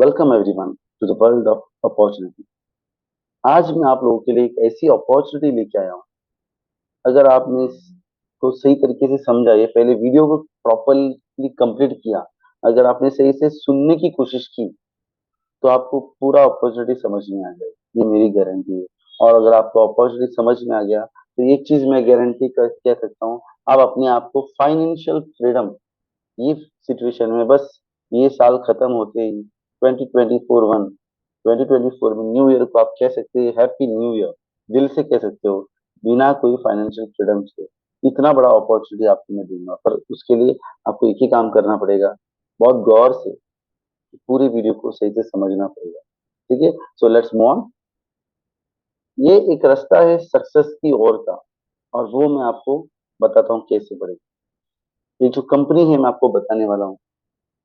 Welcome everyone to the world of opportunity. आज मैं आप लोगों के लिए एक ऐसी अपॉर्चुनिटी लेके आया हूँ। अगर आपने इसको सही तरीके से समझा, ये पहले वीडियो को प्रॉपरली कंप्लीट किया, अगर आपने सही से सुनने की कोशिश की, तो आपको पूरा अपॉर्चुनिटी समझ में आ जाएगी, ये मेरी गारंटी है। और अगर आपको अपॉर्चुनिटी समझ में आ गया, तो एक चीज मैं गारंटी कर कह सकता हूँ, आप अपने आप को फाइनेंशियल फ्रीडम, ये सिचुएशन में बस ये साल खत्म होते ही 2024 में न्यू ईयर को आप कह सकते हैं हैप्पी न्यू ईयर, दिल से कह सकते हो, बिना कोई फाइनेंशियल फ्रीडम से। इतना बड़ा अपॉर्चुनिटी आपको मैं दूंगा, पर उसके लिए आपको एक ही काम करना पड़ेगा, बहुत गौर से पूरी वीडियो को सही से समझना पड़ेगा। ठीक है, सो लेट्स मूव ऑन। ये एक रास्ता है सक्सेस की ओर का, और वो मैं आपको बताता हूँ कैसे बढ़ेगा। ये जो कंपनी है मैं आपको बताने वाला हूँ,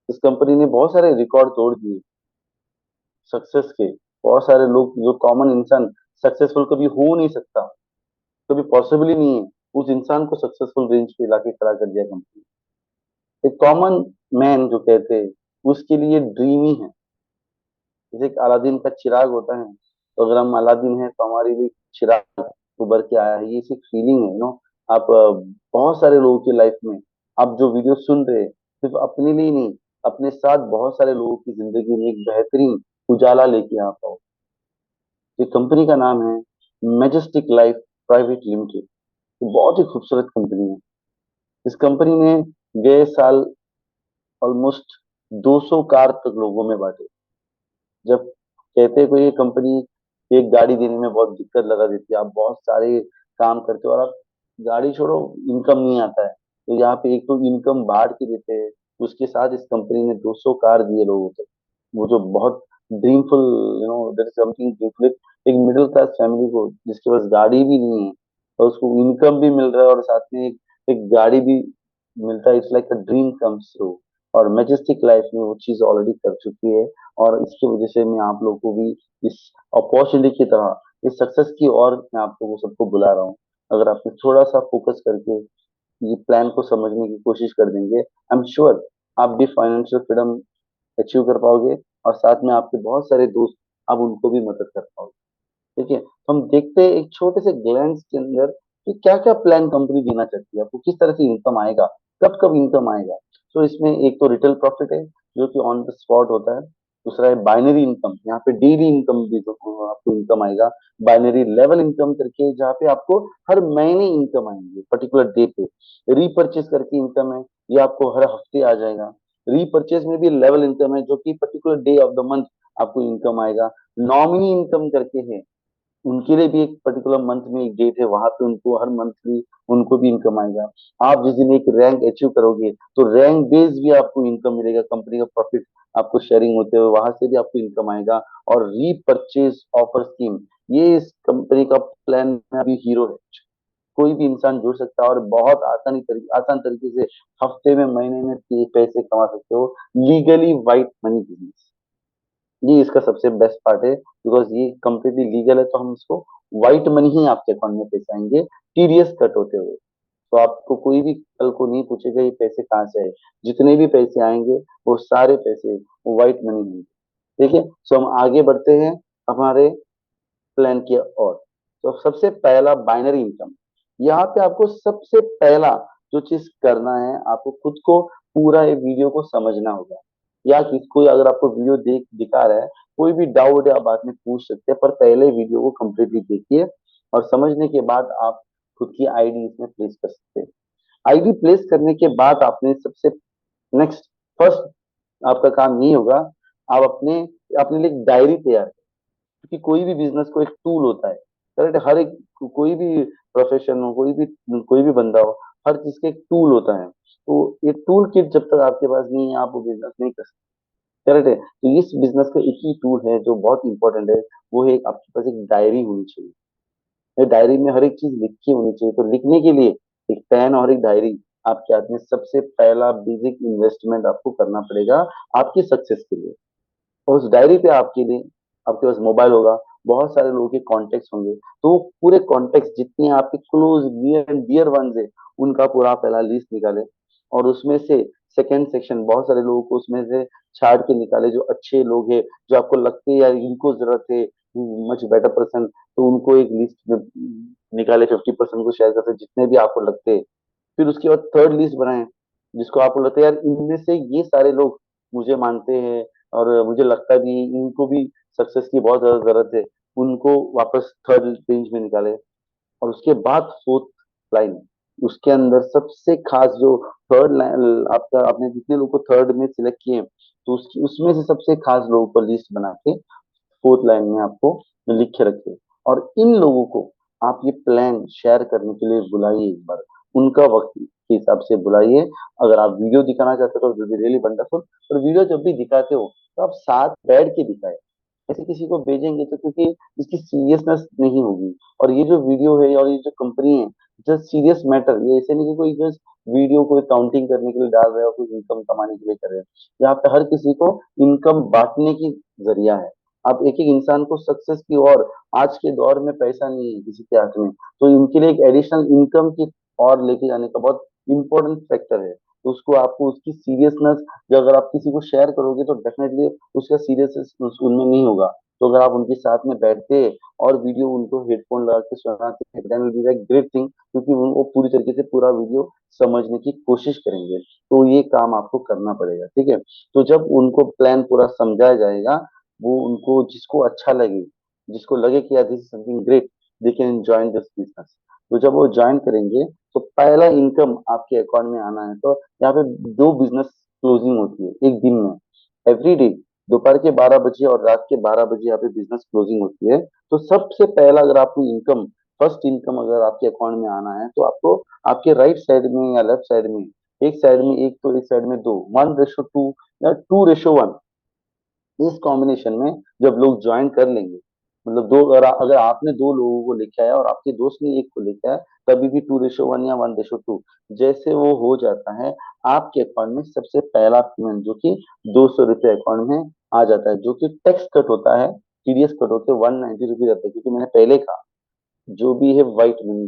इस कंपनी ने बहुत सारे रिकॉर्ड तोड़ दिए सक्सेस के। बहुत सारे लोग, जो कॉमन इंसान सक्सेसफुल कभी हो नहीं सकता, कभी पॉसिबल ही नहीं है, उस इंसान को सक्सेसफुल रेंज पे लाके खड़ा कर दिया कंपनी। एक कॉमन मैन जो कहते हैं, उसके लिए ड्रीम ही है। जैसे एक अलादीन का चिराग होता है, तो अगर हम अलादीन है तो हमारे लिए चिराग उभर के आया है, ये सिर्फ फीलिंग है आप बहुत सारे लोगों की लाइफ में, आप जो वीडियो सुन रहे हैं, सिर्फ अपने लिए नहीं, अपने साथ बहुत सारे लोगों की जिंदगी में एक बेहतरीन उजाला लेके आ पाओ। ये कंपनी का नाम है मैजेस्टिक लाइफ प्राइवेट लिमिटेड। ये बहुत ही खूबसूरत कंपनी है। इस कंपनी ने गए साल ऑलमोस्ट 200 कार तक लोगों में बांटे। जब कहते हैं कोई ये कंपनी एक गाड़ी देने में बहुत दिक्कत लगा देती है, आप बहुत सारे काम करते हो और आप गाड़ी छोड़ो, इनकम नहीं आता है, तो यहाँ पे एक तो इनकम बांट के देते हैं, उसके साथ इस कंपनी ने 200 कार दिए लोगों को। वो जो बहुत ड्रीमफुल, दैट इज समथिंग ड्रीमफुल। एक मिडिल क्लास फैमिली को जिसके पास गाड़ी भी नहीं है, और उसको इनकम भी मिल रहा है और साथ में एक गाड़ी भी मिलता है, it's like a dream comes true. और मैजेस्टिक लाइफ में वो चीज ऑलरेडी कर चुकी है, और इसकी वजह से मैं आप लोगों को भी इस अपॉर्चुनिटी की तरह इस सक्सेस की ओर मैं आप लोगों को सबको बुला रहा हूँ। अगर आप थोड़ा सा फोकस करके ये प्लान को समझने की कोशिश कर देंगे, आई एम श्योर आप भी फाइनेंशियल फ्रीडम अचीव कर पाओगे, और साथ में आपके बहुत सारे दोस्त, आप उनको भी मदद कर पाओगे। ठीक है, तो हम देखते हैं एक छोटे से ग्लैंस के अंदर कि क्या क्या प्लान कंपनी देना चाहती है, आपको किस तरह से इनकम आएगा, कब कब इनकम आएगा। तो इसमें एक तो रिटेल प्रॉफिट है, जो कि ऑन द स्पॉट होता है। दूसरा है बाइनरी इनकम, यहाँ पे डेली इनकम भी जो आपको इनकम आएगा। बाइनरी लेवल इनकम करके, जहाँ पे आपको हर महीने इनकम आएंगे पर्टिकुलर डे पे। रीपर्चेज करके इनकम है, ये आपको हर हफ्ते आ जाएगा। रीपर्चेज में भी लेवल इनकम है, जो कि particular day of the month आपको इनकम आएगा। नॉमिनी इनकम करके है, उनके लिए भी एक पर्टिकुलर मंथ में एक डेट है, वहां पे उनको हर मंथली उनको भी इनकम आएगा। आप जिस दिन एक रैंक अचीव करोगे, तो रैंक बेस भी आपको इनकम मिलेगा, कंपनी का प्रॉफिट आपको शेयरिंग होते हुए वहां से भी आपको इनकम आएगा। और रीपर्चेज ऑफर स्कीम, ये इस कंपनी का प्लान में अभी हीरो है। कोई भी इंसान जुड़ सकता है और बहुत आसान तरीके से हफ्ते में, महीने में ये पैसे कमा सकते हो, लीगली व्हाइट मनी बिजनेस। ये इसका सबसे बेस्ट पार्ट है, बिकॉज ये कंप्लीटली लीगल है, तो हम इसको व्हाइट मनी ही आपके अकाउंट में पैसे आएंगे, टीडीएस कट होते हुए। तो आपको कोई भी कल को नहीं पूछेगा ये पैसे कहाँ से आए। जितने भी पैसे आएंगे, वो सारे पैसे व्हाइट मनी होंगे। ठीक है, सो हम आगे बढ़ते हैं हमारे प्लान की ओर। तो सबसे पहला बाइनरी इनकम। यहाँ पे आपको सबसे पहला जो चीज करना है, आपको खुद को पूरा ये वीडियो को समझना होगा। या किसी कोई अगर आपको वीडियो दिखा रहा है, कोई भी डाउट है आप बाद में पूछ सकते हैं, पर पहले वीडियो को कंप्लीटली देखिए, और समझने के बाद आप खुद की आईडी इसमें प्लेस कर सकते हैं। आईडी प्लेस करने के बाद आपने सबसे नेक्स्ट फर्स्ट आपका काम नहीं होगा, आप अपने लिए एक डायरी तैयार, क्योंकि कोई भी बिजनेस को एक टूल होता है। करेक्ट, हर एक कोई भी प्रोफेशन हो, कोई भी बंदा हो, हर चीज का एक टूल होता है। तो ये टूल किट जब तक आपके पास नहीं है, आप वो बिजनेस नहीं कर सकते। करेक्ट है, तो इस बिजनेस का एक ही टूल है जो बहुत इंपॉर्टेंट है, वो है आपके पास एक डायरी होनी चाहिए। ये डायरी में हर एक चीज लिखी होनी चाहिए। तो लिखने के लिए एक पेन और एक डायरी आपके हाथ में सबसे पहला बेसिक इन्वेस्टमेंट आपको करना पड़ेगा आपकी सक्सेस के लिए। और उस डायरी पे आपके लिए, आपके पास मोबाइल होगा, बहुत सारे लोगों के कॉन्टेक्ट होंगे, तो वो पूरे कॉन्टेक्ट जितने आपके close near and dear ones है, उनका पूरा पहला लिस्ट निकाले, और उसमें से सेकंड सेक्शन बहुत सारे लोगों को उसमें से छाट के निकाले, जो अच्छे लोग हैं, जो आपको लगते हैं यार इनको जरूरत है, मच बेटर पर्सन, तो उनको एक लिस्ट में निकाले, 50% को शेयर करते, जितने भी आपको लगते हैं। फिर उसके बाद थर्ड लिस्ट बनाए, जिसको आपको लगता है यार इनमें से ये सारे लोग मुझे मानते हैं, और मुझे लगता भी इनको भी सक्सेस की बहुत ज्यादा जरूरत है, उनको वापस थर्ड रेंज में निकाले। और उसके बाद फोर्थ लाइन, उसके अंदर सबसे खास जो थर्ड लाइन, आपका आपने जितने लोगों को थर्ड में सिलेक्ट किए, तो उसकी उसमें से सबसे खास लोगों को लिस्ट बना के फोर्थ लाइन में आपको लिख के रखे, और इन लोगों को आप ये प्लान शेयर करने के लिए बुलाइए एक बार, उनका वक्त के हिसाब से बुलाइए। अगर आप वीडियो दिखाना चाहते हो तो रियली वंडरफुल, और वीडियो जब भी दिखाते हो तो आप साथ बैठ के दिखाए, ऐसे किसी को भेजेंगे तो, क्योंकि इसकी सीरियसनेस नहीं होगी। और ये जो वीडियो है और ये जो कंपनी है, जस्ट सीरियस मैटर, ये ऐसे नहीं कि कोई जस्ट वीडियो को काउंटिंग करने के लिए डाल रहे हो, कुछ इनकम कमाने के लिए कर रहे हैं। यहाँ पे हर किसी को इनकम बांटने की जरिया है। आप एक एक इंसान को सक्सेस की और, आज के दौर में पैसा नहीं है किसी के हाथ में, तो इनके लिए एक एडिशनल इनकम की और लेके जाने का बहुत इंपॉर्टेंट फैक्टर है। तो उसको आपको उसकी सीरियसनेस, जो अगर आप किसी को शेयर करोगे तो डेफिनेटली उसका सीरियसनेस उनमें नहीं होगा। तो अगर आप उनके साथ में बैठते और वीडियो उनको हेडफोन लगा के सुनाते, then will be great thing, क्योंकि वो पूरी तरीके से पूरा वीडियो समझने की कोशिश करेंगे। तो ये काम आपको करना पड़ेगा, ठीक है। तो जब उनको प्लान पूरा समझाया जाएगा, वो उनको जिसको अच्छा लगे, जिसको लगे कि यार this is something great, they can join this business. तो जब वो ज्वाइन करेंगे तो पहला इनकम आपके अकाउंट में आना है। तो यहाँ पे दो बिजनेस क्लोजिंग होती है एक दिन में, एवरी डे, दोपहर के 12 बजे और रात के 12 बजे यहाँ पे बिजनेस क्लोजिंग होती है। तो सबसे पहला अगर आपको इनकम, फर्स्ट इनकम अगर आपके अकाउंट में आना है, तो आपको आपके राइट साइड में या लेफ्ट साइड में, एक साइड में एक तो एक साइड में दो, 1:2 या 2:1, इस कॉम्बिनेशन में जब लोग ज्वाइन कर लेंगे, मतलब दो, अगर आपने दो लोगों को लेके आया और आपके दोस्त ने एक को लेके आया, तभी भी 2:1 या 1:2, जैसे वो हो जाता है, आपके अकाउंट में सबसे पहला पेमेंट जो कि 200 रुपये अकाउंट में आ जाता है, जो कि टैक्स कट होता है, टीडीएस कट होते हैं, 190 रुपीज आता है, क्योंकि मैंने पहले कहा जो भी है white money,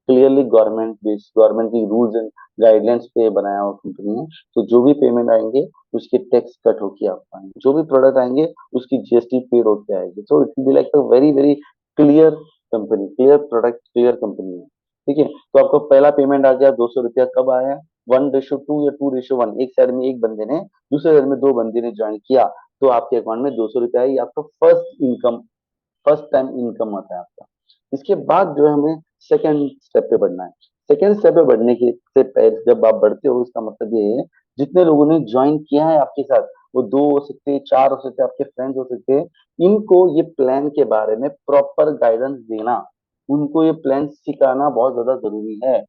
clearly government based, government की रूल्स एंड गाइडलाइंस पे बनाया हुआ कंपनी है। तो जो भी पेमेंट आएंगे उसके टैक्स कट होके आपको आएंगे, जो भी प्रोडक्ट आएंगे उसकी जीएसटी पेड होके आएगी। So it will be like a very very clear company, clear product, clear company है, ठीक है। तो आपको पहला पेमेंट आ गया 200 रुपया, कब आया? 1:2 या 2:1, एक साइड में एक बंदे ने, दूसरे साइड में दो बंदे ने ज्वाइन किया, तो आपके अकाउंट में 200 रुपया आई, आपका first income, first time income आता है आपका। इसके बाद जो है हमें सेकंड स्टेप पे बढ़ना है। सेकंड स्टेप पे बढ़ने के से पहले, जब आप बढ़ते हो, इसका मतलब ये है, जितने लोगों ने ज्वाइन किया है आपके साथ, वो दो हो सकते हैं, चार हो सकते हैं, आपके फ्रेंड्स हो सकते हैं, इनको ये प्लान के बारे में प्रॉपर गाइडेंस देना, उनको ये प्लान सिखाना बहुत ज्यादा जरूरी है।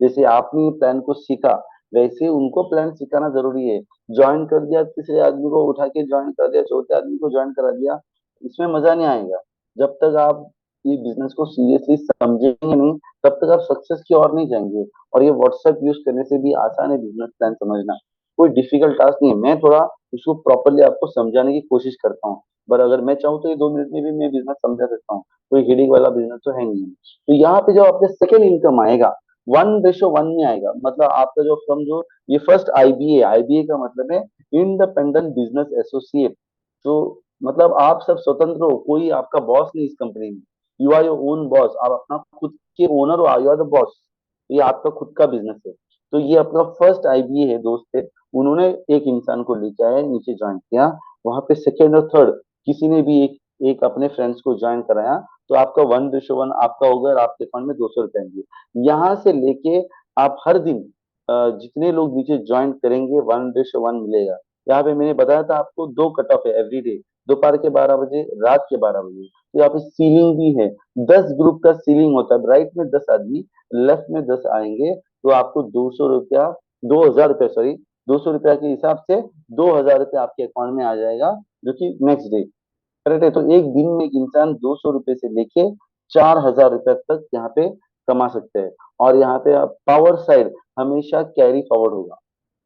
जैसे आपने ये प्लान को सीखा, वैसे उनको प्लान सिखाना जरूरी है। ज्वाइन कर दिया, तीसरे आदमी को उठा के ज्वाइन कर दिया, चौथे आदमी को ज्वाइन करा दिया, इसमें मजा नहीं आएगा। जब तक आप ये बिजनेस को सीरियसली समझेंगे नहीं, तब तक आप सक्सेस की ओर नहीं जाएंगे। और ये व्हाट्सएप यूज करने से भी आसान है बिजनेस प्लान समझना, कोई डिफिकल्ट टास्क नहीं है। मैं थोड़ा इसको प्रॉपरली आपको समझाने की कोशिश करता हूँ, पर अगर मैं चाहूँ तो ये 2 मिनट में भी मैं बिजनेस समझा सकता हूँ, कोई हेडिंग वाला बिजनेस तो है नहीं। तो यहाँ पे जब आपका सेकेंड इनकम आएगा, 1:1 में आएगा, मतलब आपका जो समझो, ये फर्स्ट आईबीए, आईबीए का मतलब है इंडिपेंडेंट बिजनेस एसोसिएट। तो मतलब आप सब स्वतंत्र हो, कोई आपका बॉस नहीं इस कंपनी में, you are your own boss, आप अपना खुद के ओनर हो, यू आर द बॉस। ये आपका खुद का बिजनेस है। तो ये आपका फर्स्ट आईबीए है, दोस्त थे, उन्होंने एक इंसान को लेके आए, नीचे ज्वाइन किया, वहां पे सेकेंड और थर्ड किसी ने भी एक एक अपने फ्रेंड्स को ज्वाइन कराया, तो आपका 1:1 आपका होगा, और आपके फंड में 200 रुपए आएंगे। यहाँ से लेके आप हर दिन जितने लोग नीचे ज्वाइन करेंगे, 1:1 मिलेगा। यहाँ पे मैंने बताया था आपको, दो कट ऑफ है एवरी डे, दोपहर के 12 बजे, रात के 12 बजे। तो यहाँ पे सीलिंग भी है, 10 ग्रुप का सीलिंग होता है, राइट में 10 आदमी, लेफ्ट में 10 आएंगे, तो आपको 200 रुपया, 2000 रुपया, सॉरी, 200 रुपया के हिसाब से 2000 रुपया आपके अकाउंट में आ जाएगा, जो कि नेक्स्ट डे, करेक्ट है। तो एक दिन में एक इंसान 200 रुपये से लेके 4000 रुपये तक यहाँ पे कमा सकते हैं। और यहाँ पे पावर साइड हमेशा कैरी फॉरवर्ड होगा,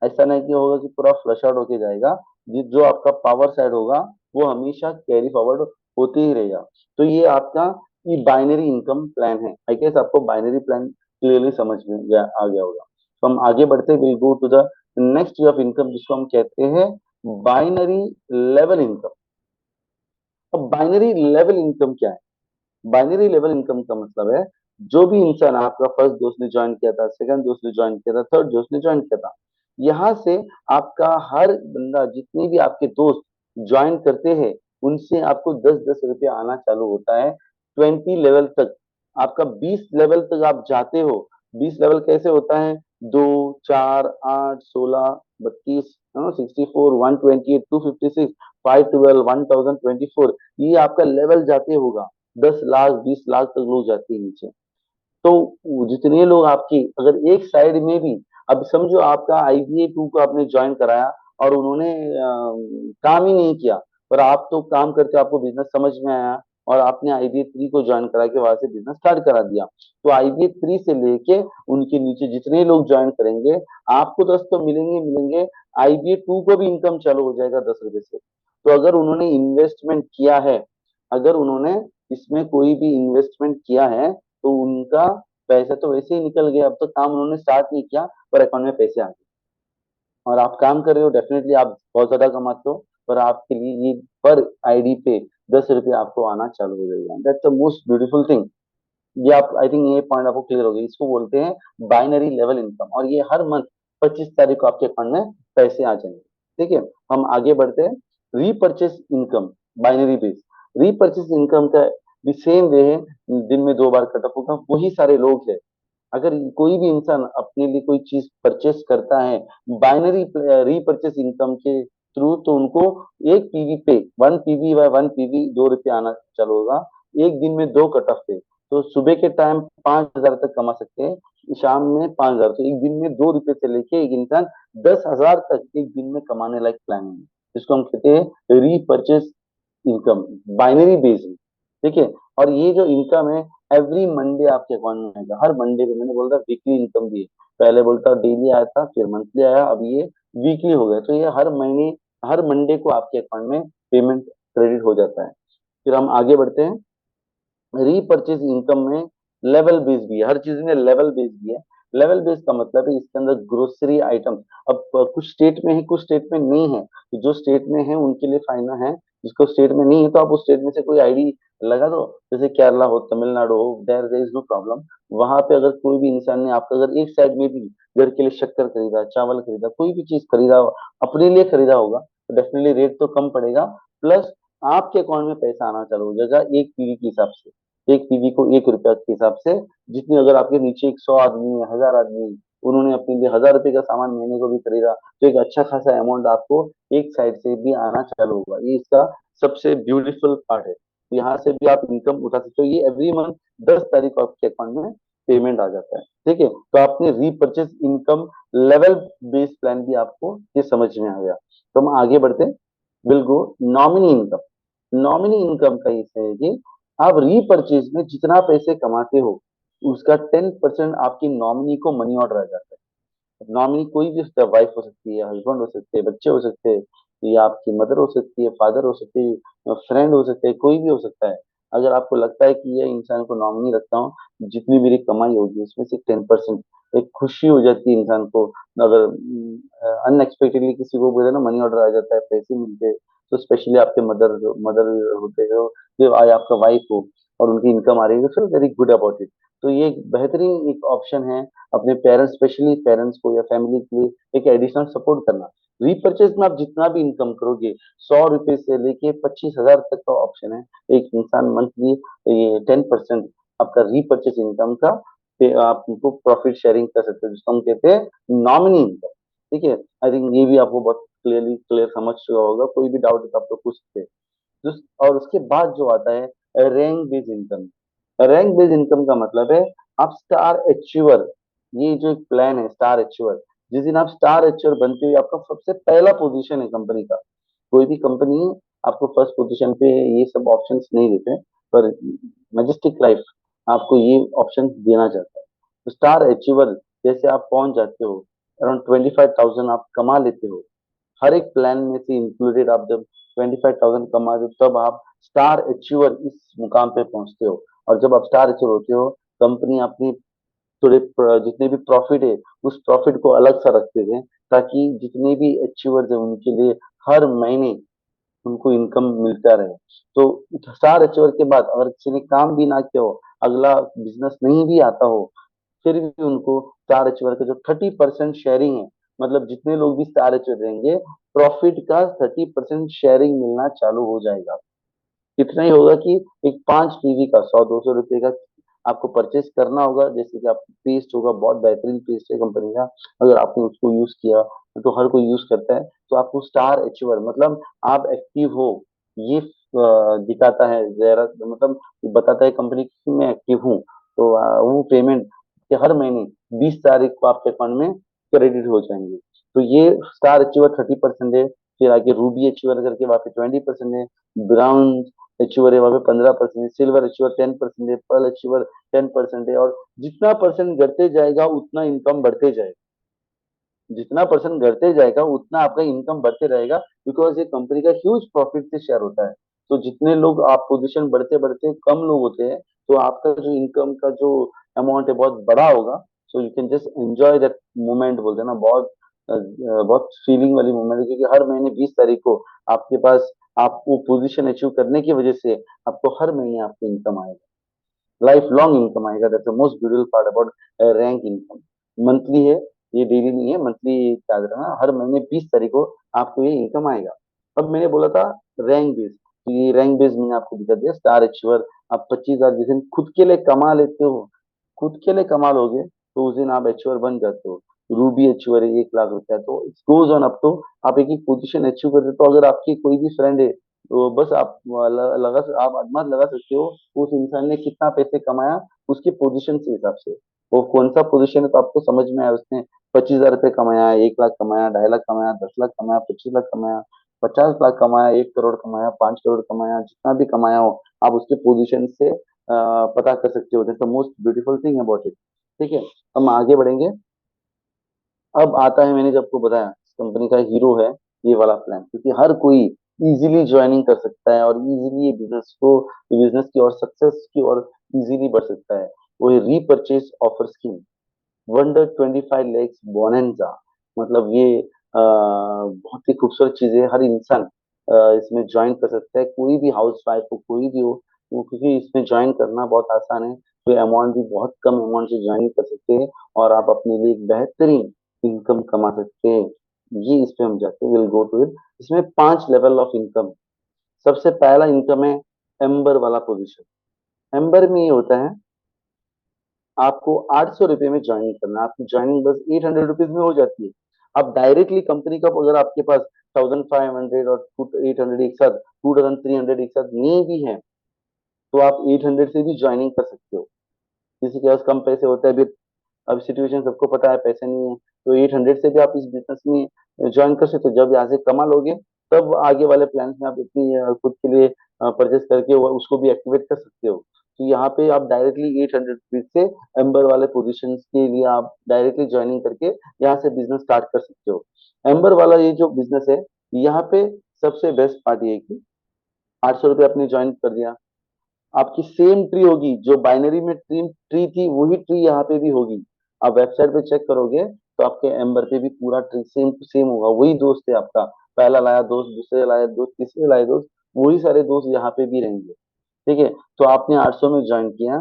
ऐसा नहीं कि होगा कि पूरा फ्लश आउट होके जाएगा। जो आपका पावर साइड होगा वो हमेशा कैरी फॉरवर्ड होते ही रहेगा। तो ये आपका ये बाइनरी इनकम प्लान है। आई गेस आपको बाइनरी प्लान क्लियरली समझ में आ गया होगा। तो हम आगे बढ़ते, will go to the next way of income जिसको हम कहते हैं बाइनरी लेवल इनकम। अब बाइनरी लेवल इनकम क्या है? बाइनरी लेवल इनकम का मतलब है जो भी इंसान, आपका फर्स्ट दोस्त ने ज्वाइन किया था, सेकंड दोस्त ने ज्वाइन किया था, थर्ड दोस्त ने ज्वाइन किया था, यहाँ से आपका हर बंदा, जितने भी आपके दोस्त ज्वाइन करते हैं, उनसे आपको 10-10 रुपया आना चालू होता है 20 लेवल तक। आपका 20 लेवल तक आप जाते हो। 20 लेवल कैसे होता है? 2, 4, 8, 16, 32, 64, 128, 256, 512, 1024, ये आपका लेवल जाते होगा। 10 लाख 20 लाख तक लोग जाते हैं नीचे। तो जितने लोग आपकी, अगर एक साइड में भी, अब समझो आपका IBA 2 को आपने ज्वाइन कराया और उन्होंने काम ही नहीं किया, पर आप तो काम करके आपको बिजनेस समझ में आया और आपने IBA 3 को ज्वाइन करा के वहां से बिजनेस स्टार्ट करा दिया। तो IBA 3 से लेके उनके नीचे जितने लोग ज्वाइन करेंगे, आपको 10 तो मिलेंगे मिलेंगे, IBA 2 को भी इनकम चालू हो जाएगा 10 रुपए से। तो अगर उन्होंने इन्वेस्टमेंट किया है, अगर उन्होंने इसमें कोई भी इन्वेस्टमेंट किया है, तो उनका पैसा तो वैसे ही निकल गया। अब तो काम उन्होंने स्टार्ट नहीं किया, पर अकाउंट में पैसे आ गए। और आप काम कर रहे हो, डेफिनेटली आप बहुत ज्यादा कमाते हो, पर आपके लिए ये पर आईडी पे 10 रुपये आपको आना चालू हो जाएगा। That's the most beautiful thing. ये आप, आई थिंक ये पॉइंट आपको क्लियर हो गया। इसको बोलते हैं बाइनरी लेवल इनकम, और ये हर मंथ 25 तारीख को आपके अकाउंट में पैसे आ जाएंगे। ठीक है, हम आगे बढ़ते हैं। Repurchase income, binary base. Repurchase income का भी सेम वे है, दिन में 2 बार कट ऑफ होगा। वही सारे लोग हैं, अगर कोई भी इंसान अपने लिए कोई चीज परचेस करता है बाइनरी रीपरचेस इनकम के थ्रू, तो उनको एक पीवी पे 1 पीवी 2 रुपये आना चालू होगा। एक दिन में 2 कट ऑफ पे, तो सुबह के टाइम 5,000 तक कमा सकते हैं, शाम में 5,000। तो एक दिन में 2 रुपये से लेके एक इंसान 10,000 तक एक दिन में कमाने लायक प्लान है, जिसको हम कहते हैं रीपरचेस इनकम, बाइनरी बेस्ड। ठीक है, और ये जो इनकम है एवरी मंडे आपके अकाउंट में आएगा। हर मंडे को, मैंने बोलता वीकली इनकम भी है, पहले बोलता डेली आया था, फिर मंथली आया, अब ये वीकली हो गया। तो ये हर महीने, हर मंडे को आपके अकाउंट में पेमेंट क्रेडिट हो जाता है। फिर हम आगे बढ़ते हैं। रीपरचेज इनकम में लेवल बेस भी है, हर चीज में लेवल बेस भी है। लेवल बेस का मतलब है इसके अंदर ग्रोसरी आइटम, अब कुछ स्टेट में है, कुछ स्टेट में नहीं है। तो जो स्टेट में है उनके लिए फायदा है, जिसको स्टेट में नहीं है तो आप उस स्टेट में से कोई आईडी लगा दो। जैसे केरला हो, तमिलनाडु हो, देयर इज नो प्रॉब्लम। वहां पे अगर कोई भी इंसान ने, आपका अगर एक साइड में भी घर के लिए शक्कर खरीदा, चावल खरीदा, कोई भी चीज खरीदा, अपने लिए खरीदा होगा, तो डेफिनेटली रेट तो कम पड़ेगा, प्लस आपके अकाउंट में पैसा आना चालू हो जाएगा एक पीवी के हिसाब से। एक पीवी को 1 रुपया के हिसाब से, जितने, अगर आपके नीचे 100 आदमी है, 1000 आदमी है, उन्होंने अपने लिए 1000 रुपये का सामान महीने को भी खरीदा, तो एक अच्छा खासा अमाउंट आपको एक साइड से भी आना चालू होगा। ये इसका सबसे ब्यूटीफुल पार्ट है। तो यहाँ से भी आप इनकम उठा सकते हो। ये एवरी मंथ 10 तारीख को आपके अकाउंट में पेमेंट आ जाता है। ठीक है, तो आपने repurchase income level based plan भी आपको ये समझ में आ गया। तो हम आगे बढ़ते हैं। Will go nominee income. Nominee income का ये है कि आप रीपर्चेज में जितना पैसे कमाते हो, उसका 10% आपकी नॉमिनी को मनी ऑर्डर आ जाता है। नॉमिनी कोई भी हो सकता है, वाइफ हो सकती है, हस्बैंड हो सकते हैं, बच्चे हो सकते हैं, या आपकी मदर हो सकती है, फादर हो सकती है, फ्रेंड हो सकते हैं, कोई भी हो सकता है। अगर आपको लगता है कि ये इंसान को नॉमिनी रखता हूँ, जितनी मेरी कमाई होगी उसमें से 10%, एक खुशी हो जाती है इंसान को। अगर अनएक्सपेक्टेडली किसी को बोले ना मनी ऑर्डर आ जाता है, पैसे मिलते हैं, तो स्पेशली आपके मदर मदर होते हो, जो आज आपका वाइफ हो और उनकी इनकम आ रही है, तो वेरी गुड अबाउट इट। तो ये एक बेहतरीन एक ऑप्शन है अपने पेरेंट्स, स्पेशली पेरेंट्स को या फैमिली के लिए एक एडिशनल सपोर्ट करना। रीपर्चेज में आप जितना भी इनकम करोगे, 100 रुपए से लेके 25,000 तक का ऑप्शन है। एक इंसान मंथली ये 10% आपका रीपर्चेज इनकम का आप उनको प्रॉफिट शेयरिंग कर सकते हो, जिसको हम कहते हैं नॉमिनी इनकम। ठीक है, आई थिंक ये भी आपको बहुत क्लियर समझ चुका होगा। कोई भी डाउट है तो आप तो पूछ सकते हैं। और उसके बाद जो आता है rank based income. Rank based income का मतलब है आप स्टार अचीवर, ये जो एक प्लान है स्टार अचीवर, जिस दिन आप स्टार अचीवर बनते हो, आपका सबसे पहला पोजीशन है कंपनी का। कोई भी कंपनी आपको फर्स्ट पोजीशन पे ये सब ऑप्शंस नहीं देते, पर मैजेस्टिक लाइफ आपको ये ऑप्शन देना चाहता है। तो स्टार अचीवर जैसे आप पहुंच जाते हो, अराउंड 25,000 आप कमा लेते हो हर एक प्लान में से इंक्लूडेड। आप जब 25,000 कमा दो, तब आप स्टार अचीवर इस मुकाम पे पहुंचते हो। और जब आप स्टार अचीवर होते हो, कंपनी अपनी जितने भी प्रॉफिट है उस प्रॉफिट को अलग सा रखते थे, ताकि जितने भी अचीवर्स है उनके लिए हर महीने उनको इनकम मिलता रहे। तो स्टार अचीवर के बाद अगर किसी ने काम भी ना किया हो, अगला बिजनेस नहीं भी आता हो, फिर भी उनको स्टार अचीवर का जो 30% शेयरिंग है, मतलब जितने लोग भी स्टार अचीवर रहेंगे, प्रॉफिट का 30% शेयरिंग मिलना चालू हो जाएगा। इतना ही होगा कि एक 5 टीवी का 100-200 रुपए का आपको परचेस करना होगा। जैसे कि आप पेस्ट होगा, बहुत बेहतरीन पेस्ट है कंपनी का, अगर आपने उसको यूज किया, तो हर कोई यूज करता है, तो आपको स्टार अचीवर मतलब आप एक्टिव हो, ये दिखाता है जरा, मतलब बताता है कंपनी की मैं एक्टिव हूँ। तो वो पेमेंट के हर महीने 20 तारीख को आपके अकाउंट में क्रेडिट हो जाएंगे। तो ये स्टार अचीवर 30% है। फिर आगे रूबी अचीवर करके वहाँ पे 20% है, ब्राउन अचीवर है वहाँ पे 15% है, सिल्वर अचीवर 10% है, पर्ल अचीवर 10% है। और जितना परसेंट घटते जाएगा उतना इनकम बढ़ते जाएगा, जितना परसेंट घटते जाएगा उतना आपका इनकम बढ़ते रहेगा, बिकॉज ये कंपनी का ह्यूज प्रॉफिट से शेयर होता है। तो जितने लोग आप पोजीशन बढ़ते बढ़ते कम लोग होते हैं, तो आपका जो इनकम का जो अमाउंट है बहुत बड़ा होगा। So you can just enjoy that moment, बोलते हैं ना, बहुत बहुत फीलिंग वाली मोमेंट है, क्योंकि हर महीने 20 तारीख को आपके पास, आप वो पोजीशन अचीव करने की वजह से आपको हर महीने आपको इनकम आएगा, लाइफ लॉन्ग इनकम आएगा। That's the most beautiful part about rank income. Monthly है, ये डेली नहीं है, मंथली याद रखना, हर महीने 20 तारीख को आपको ये इनकम आएगा। अब मैंने बोला था रैंक बेस, तो ये रैंक बेस मैंने आपको दिखा दिया। स्टार अचीवर आप 25,000 जिस दिन खुद के लिए कमा लेते हो, खुद के लिए कमा लोगे, तो उस दिन आप अचीवर बन जाते हो। रूबी अचीवर है 1 लाख रुपया, तो it goes on up to, आप एक एक पोजीशन अचीव करते हो। तो अगर आपकी कोई भी फ्रेंड है, तो बस आप आप अनुमान लगा सकते हो उस इंसान ने कितना पैसे कमाया उसकी पोजीशन के हिसाब से। वो कौन सा पोजीशन है तो आपको समझ में आया, उसने 25,000 रुपये कमाया, 1 लाख कमाया, 2.5 लाख कमाया, 10 लाख कमाया, 25 लाख कमाया, 50 लाख कमाया, 1 करोड़ कमाया, 5 करोड़ कमाया, जितना भी कमाया हो, आप उसके पोजीशन से पता कर सकते हो। That's the most beautiful thing about it. ठीक है, हम आगे बढ़ेंगे। अब आता है, मैंने जब आपको बताया कंपनी का हीरो है ये वाला प्लान, क्योंकि हर कोई इजीली ज्वाइनिंग कर सकता है और इजीली ये बिजनेस की और सक्सेस की और इजीली बढ़ सकता है। वो repurchase offer scheme, wonder 25 lakhs bonanza, मतलब ये बहुत ही खूबसूरत चीज है। हर इंसान इसमें ज्वाइन कर सकता है, कोई भी हाउस वाइफ हो, कोई भी हो, क्योंकि इसमें ज्वाइन करना बहुत आसान है। तो अमाउंट भी बहुत कम अमाउंट से ज्वाइन कर सकते हैं और आप अपने लिए एक बेहतरीन इनकम कमा सकते हैं। ये इस पे हम जाते हैं, विल गो टू इट। इसमें 5 लेवल ऑफ इनकम। सबसे पहला इनकम है एम्बर वाला पोजीशन। एम्बर में ये होता है, आपको 800 रुपये में ज्वाइनिंग करना है, आपकी ज्वाइनिंग बस 800 रुपीज में हो जाती है। आप डायरेक्टली कंपनी का, अगर आपके पास 1500 और 800 एक साथ, 2300 एक साथ नहीं भी है, तो आप 800 से भी ज्वाइनिंग कर सकते हो। किसी के पास कम पैसे होते हैं, अभी अब सिचुएशन सबको पता है, पैसे नहीं है, तो 800 से भी आप इस बिजनेस में ज्वाइन कर सकते हो। जब यहाँ से कमा लोगे, तब आगे वाले प्लान में आप इतनी खुद के लिए परचेस करके उसको भी एक्टिवेट कर सकते हो। तो यहाँ पे आप डायरेक्टली 800 रुपीज से एम्बर वाले पोजीशन के लिए आप डायरेक्टली ज्वाइनिंग करके यहाँ से बिजनेस स्टार्ट कर सकते हो। एम्बर वाला ये जो बिजनेस है, यहाँ पे सबसे बेस्ट पार्ट ये है कि 800 रुपये आपने ज्वाइन कर दिया, आपकी सेम ट्री होगी जो बाइनरी में ट्री ट्री थी, वही ट्री यहाँ पे भी होगी। आप वेबसाइट पे चेक करोगे तो आपके एम्बर पे भी पूरा ट्री सेम टू सेम होगा, वही दोस्त है आपका, पहला लाया दोस्त, दूसरे लाया दोस्त, तीसरे लाए दोस्त, वही सारे दोस्त यहाँ पे भी रहेंगे। ठीक है, तो आपने 800 में ज्वाइन किया,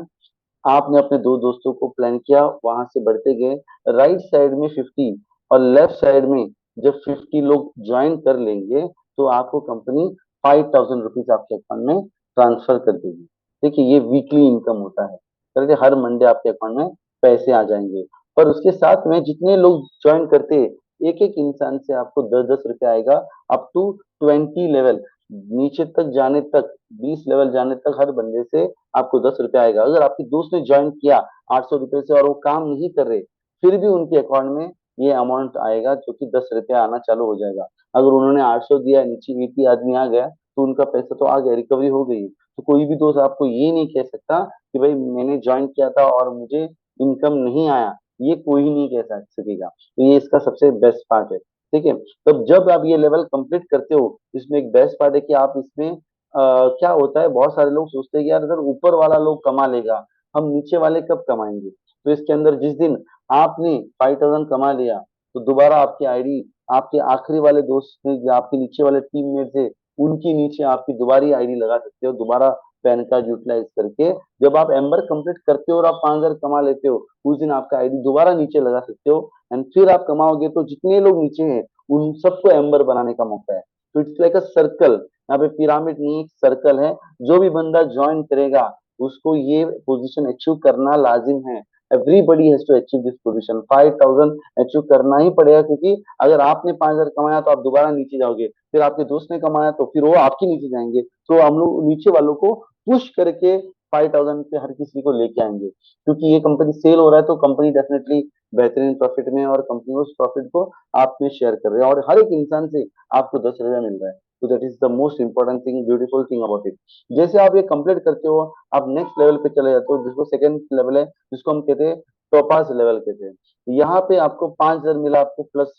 आपने अपने दो दोस्तों को प्लान किया, वहां से बढ़ते गए, राइट साइड में 50 और लेफ्ट साइड में जब 50 लोग ज्वाइन कर लेंगे, तो आपको कंपनी 5,000 रुपीज आपके अकाउंट में ट्रांसफर कर देगी। देखिए, ये वीकली इनकम होता है, करके हर मंडे आपके अकाउंट में पैसे आ जाएंगे। पर उसके साथ में जितने लोग ज्वाइन करते हैं, एक एक इंसान से आपको 10-10 रुपये आएगा, अप टू 20 लेवल, नीचे तक जाने तक, 20 लेवल जाने तक हर बंदे से आपको 10 रुपया आएगा। अगर आपके दोस्त ने ज्वाइन किया 800 रुपये से और वो काम नहीं कर रहे, फिर भी उनके अकाउंट में ये अमाउंट आएगा, जो कि 10 रुपया आना चालू हो जाएगा। अगर उन्होंने 800 दिया, नीचे 80 आदमी आ गया, तो उनका पैसा तो आ गया, रिकवरी हो गई। तो कोई भी दोस्त आपको ये नहीं कह सकता कि भाई मैंने ज्वाइन किया था और मुझे इनकम नहीं आया, ये कोई नहीं कह सकेगा। तो ये इसका सबसे बेस्ट पार्ट है। ठीक है, तब जब आप ये लेवल कंप्लीट करते हो, इसमें एक बेस्ट पार्ट है कि आप इसमें क्या होता है, बहुत सारे लोग सोचते हैं कि यार अगर ऊपर वाला लोग कमा लेगा, हम नीचे वाले कब कमाएंगे। तो इसके अंदर जिस दिन आपने 5000 कमा लिया, तो दोबारा आपकी आईडी, आपके आखिरी वाले दोस्त ने या आपके नीचे वाले टीममेट थे, उनकी नीचे आपकी दोबारा आईडी लगा सकते हो, दोबारा पैन कार्ड यूटिलाइज करके। जब आप एम्बर कंप्लीट करते हो और आप 5000 कमा लेते हो, उस दिन आपका आईडी दोबारा नीचे लगा सकते हो। एंड फिर आप कमाओगे तो जितने लोग नीचे हैं उन सबको एम्बर बनाने का मौका है। तो इट्स लाइक अ सर्कल, यहाँ पे पिरामिड नहीं, एक सर्कल है। जो भी बंदा ज्वाइन करेगा उसको ये पोजीशन अचीव करना लाजिम है। Everybody has to achieve this position, 5000 achieve करना ही पड़ेगा, क्योंकि अगर आपने 5000 कमाया तो आप दोबारा नीचे जाओगे, फिर आपके दोस्त ने कमाया तो फिर वो आपके नीचे जाएंगे, तो हम लोग नीचे वालों को पुश करके 5000 पे हर किसी को लेके आएंगे। क्योंकि ये कंपनी सेल हो रहा है तो कंपनी डेफिनेटली बेहतरीन प्रॉफिट में है, और कंपनी उस प्रॉफिट को आप में शेयर कर रहे हैं, और हर एक इंसान से आपको 10 रुपया मिल रहा है। तो that is the most important thing, beautiful thing about it. जैसे आप ये कंप्लीट करते हो, आप नेक्स्ट लेवल पे चले जाते हो, जिसको सेकंड लेवल है, जिसको हम कहते हैं टोपाज लेवल कहते हैं। यहाँ पे आपको 5000 मिला, आपको प्लस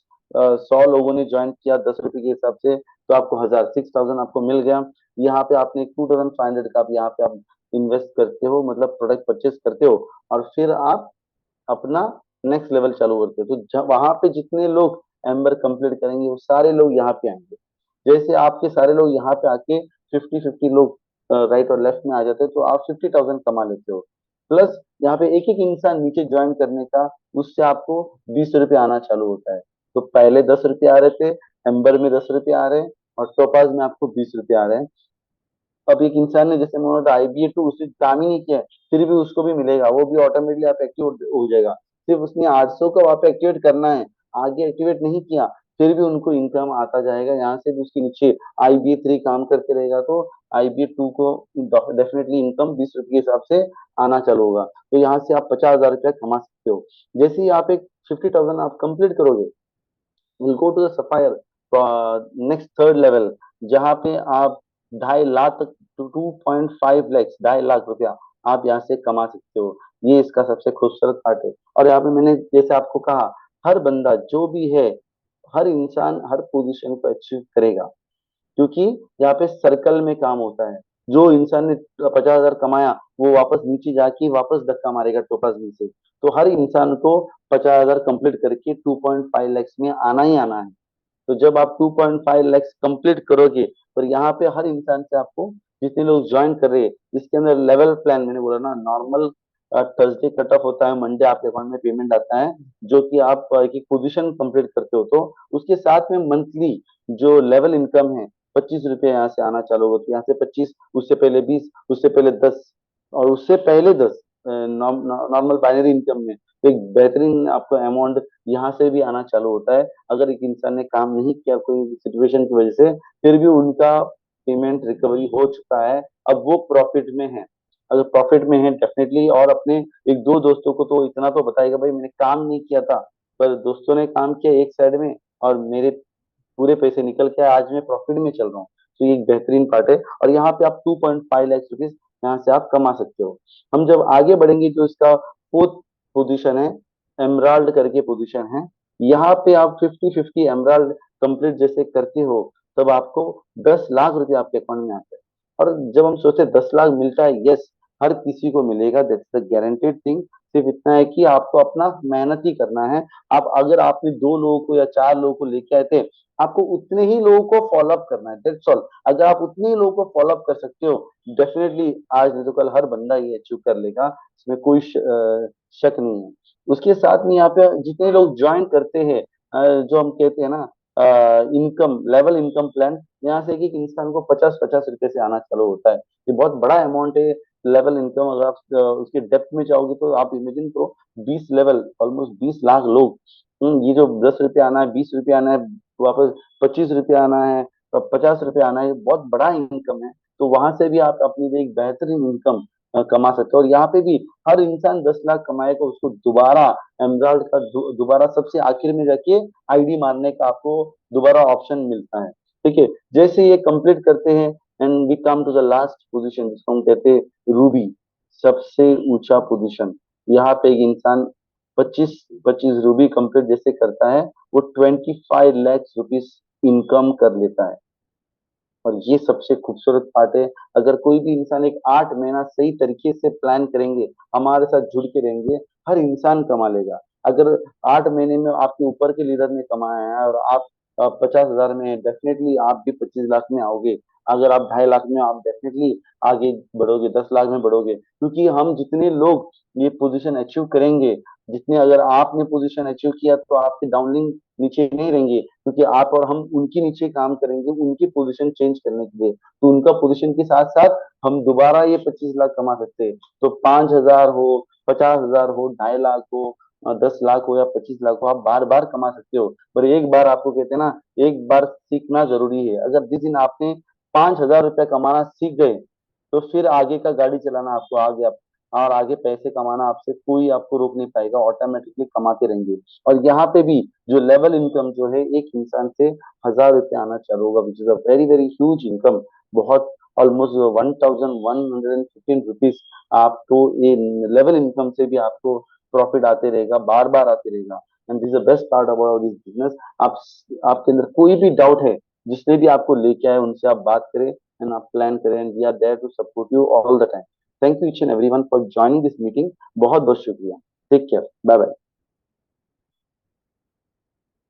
100 लोगों ने ज्वाइन किया 10 रुपए के हिसाब से, तो आपको 1000, 6000 आपको मिल गया। यहाँ पे आपने 2500 का आप यहाँ पे आप इन्वेस्ट करते हो, मतलब प्रोडक्ट परचेस करते हो, और फिर आप अपना नेक्स्ट लेवल चालू करते हो। तो जब वहां पे जितने लोग एम्बर कंप्लीट करेंगे वो सारे लोग यहाँ पे आएंगे। जैसे आपके सारे लोग यहाँ पे आके 50-50 लोग राइट और लेफ्ट में आ जाते हैं, तो आप 50,000 कमा लेते हो। प्लस यहाँ पे एक एक इंसान नीचे ज्वाइन करने का, उससे आपको 20 रुपये आना चालू होता है। तो पहले 10 रुपये आ रहे थे, एम्बर में 10 रुपये आ रहे हैं, और टोपाज में आपको 20 रुपये आ रहे हैं। अब एक इंसान ने, जैसे मैंने बताया IBA2 उसने काम ही नहीं किया है, फिर भी उसको भी मिलेगा, वो भी ऑटोमेटिकली आप एक्टिव हो जाएगा। सिर्फ उसने 800 का वहाँ पे एक्टिवेट करना है, आगे एक्टिवेट नहीं किया, फिर भी उनको इनकम आता जाएगा। यहाँ से भी उसके नीचे IBA3 काम करते रहेगा, तो IBA2 को डेफिनेटली इनकम 20 रुपये के हिसाब से आना चालू होगा। तो यहाँ से आप 50,000 रुपया कमा सकते हो। जैसे ही आप एक 50,000 आप कंप्लीट करोगे, will go to the sapphire next third level, जहाँ पे आप 2.5 लाख तक, 2.5 लैक्स, 2.5 लाख रुपया आप यहाँ से कमा सकते हो। ये इसका सबसे खूबसूरत पार्ट है। और यहाँ पे मैंने जैसे आपको कहा, हर बंदा जो भी है, हर इंसान हर पोजीशन को अचीव करेगा, क्योंकि यहाँ पे सर्कल में काम होता है। जो इंसान ने 50,000 कमाया, वो वापस नीचे जाके वापस धक्का मारेगा टोपस में से। तो हर इंसान को 50,000 कंप्लीट करके 2.5 लैक्स में आना ही आना है। तो जब आप 2.5 लैक्स कंप्लीट करोगे, और यहाँ पे हर इंसान से आपको, जितने लोग ज्वाइन कर रहे हैं, इसके अंदर लेवल प्लान मैंने बोला ना, नॉर्मल थर्सडे कट ऑफ होता है, मंडे आपके अकाउंट में पेमेंट आता है, जो कि आप की पोजीशन कंप्लीट करते हो, तो उसके साथ में मंथली जो लेवल इनकम है, 25 रुपये यहाँ से आना चालू होती है। यहाँ से 25, उससे पहले 20, उससे पहले 10, और उससे पहले 10, नॉर्मल बाइनरी इनकम में। तो एक बेहतरीन आपको अमाउंट यहाँ से भी आना चालू होता है। अगर एक इंसान ने काम नहीं किया कोई सिचुएशन की वजह से, फिर भी उनका पेमेंट रिकवरी हो चुका है, अब वो प्रॉफिट में है। अगर प्रॉफिट में है डेफिनेटली, और अपने एक दो दोस्तों को तो इतना तो बताएगा, भाई मैंने काम नहीं किया था, पर दोस्तों ने काम किया एक साइड में, और मेरे पूरे पैसे निकल के आज मैं प्रॉफिट में चल रहा हूँ। तो ये एक बेहतरीन पार्ट है, और यहाँ पे आप 2.5 लाख रुपीज यहाँ से आप कमा सकते हो। हम जब आगे बढ़ेंगे, जो इसका फोर्थ पोजीशन है, एमराल्ड करके पोजीशन है, यहाँ पे आप 50-50 एमराल्ड कंप्लीट जैसे करते हो, तब आपको 10 लाख रुपए आपके अकाउंट में आते हैं। और जब हम सोचे 10 लाख मिलता है, यस, हर किसी को मिलेगा, दैट्स द गारंटेड थिंग। सिर्फ इतना है कि आपको अपना मेहनत ही करना है। आप अगर आपने 2 लोगों को या 4 लोगों को लेके आए थे, आपको उतने ही लोगों को फॉलोअप करना है, दैट्स ऑल। अगर आप उतने ही लोगों को फॉलोअप कर सकते हो, डेफिनेटली आज नहीं तो कल हर बंदा ये अचीव कर लेगा, इसमें कोई शक नहीं है। उसके साथ में यहाँ पे जितने लोग ज्वाइन करते हैं, जो हम कहते हैं ना इनकम लेवल इनकम प्लान, यहाँ से एक एक इंसान को 50-50 रुपए से आना चालू होता है। ये बहुत बड़ा अमाउंट है। लेवल इनकम अगर आप उसके डेप्थ में जाओगे, तो आप इमेजिन करो, 20 लेवल, ऑलमोस्ट 20 लाख लोग। ये जो 10 रुपये आना है, 20 रुपये आना है, वापस 25 रुपये आना है, 50 रुपये आना है, बहुत बड़ा इनकम है। तो वहां से भी आप अपनी लिए एक बेहतरीन इनकम कमा सकते हो। और यहाँ पे भी हर इंसान 10 लाख कमाएगा, उसको दोबारा एमराल्ड का दोबारा सबसे आखिर में जाके आईडी मारने का आपको दोबारा ऑप्शन मिलता है। ठीक है, जैसे ये कंप्लीट करते हैं, and we come to the last position, जिसको हम कहते हैं रूबी, सबसे ऊंचा पोजीशन। यहाँ पे एक इंसान 25 रूबी कंप्लीट जैसे करता है, वो 25 लाख रुपीज इनकम कर लेता है। और ये सबसे खूबसूरत पार्ट है। अगर कोई भी इंसान एक 8 महीना सही तरीके से प्लान करेंगे, हमारे साथ जुड़ के रहेंगे, हर इंसान कमा लेगा। अगर 8 महीने में आपके ऊपर के लीडर ने कमाया है और आप 50,000 में, डेफिनेटली आप भी 25 लाख में आओगे। अगर आप 2.5 लाख में, आप डेफिनेटली आगे बढ़ोगे, 10 लाख में बढ़ोगे। क्योंकि हम जितने लोग ये पोजीशन अचीव करेंगे, जितने अगर आपने पोजीशन अचीव किया तो आपके डाउनलिंग नीचे नहीं रहेंगे, क्योंकि आप और हम उनके नीचे काम करेंगे उनकी पोजीशन चेंज करने के लिए। तो उनका पोजीशन के साथ साथ हम दोबारा ये 25 लाख कमा सकते हैं। तो 5,000 हो, 50,000 हो, 2.5 लाख हो, 10 लाख हो या 25 लाख हो, आप बार बार कमा सकते हो। पर एक बार आपको कहते हैं ना, एक बार सीखना जरूरी है। अगर जिस दिन आपने 5,000 रुपया कमाना सीख गए, तो फिर आगे का गाड़ी चलाना आपको आ गया। और आगे पैसे कमाना आपसे कोई आपको रोक नहीं पाएगा, ऑटोमेटिकली कमाते रहेंगे। और यहाँ पे भी जो लेवल इनकम जो है, एक इंसान से 1,000 रुपया आना चालू होगा, which is a very very huge income. बहुत, ऑलमोस्ट 1,115 रुपीज आपको ये लेवल इनकम से भी आपको प्रॉफिट आते रहेगा, बार बार आते रहेगा। And this the best part about this business. आप आपके अंदर कोई भी डाउट है, जिसने भी आपको लेके आए उनसे आप बात करें, एंड आप प्लान करें, and we are there to support you all the time. Thank you each and everyone for joining this meeting. बहुत बहुत शुक्रिया। Take care, bye bye.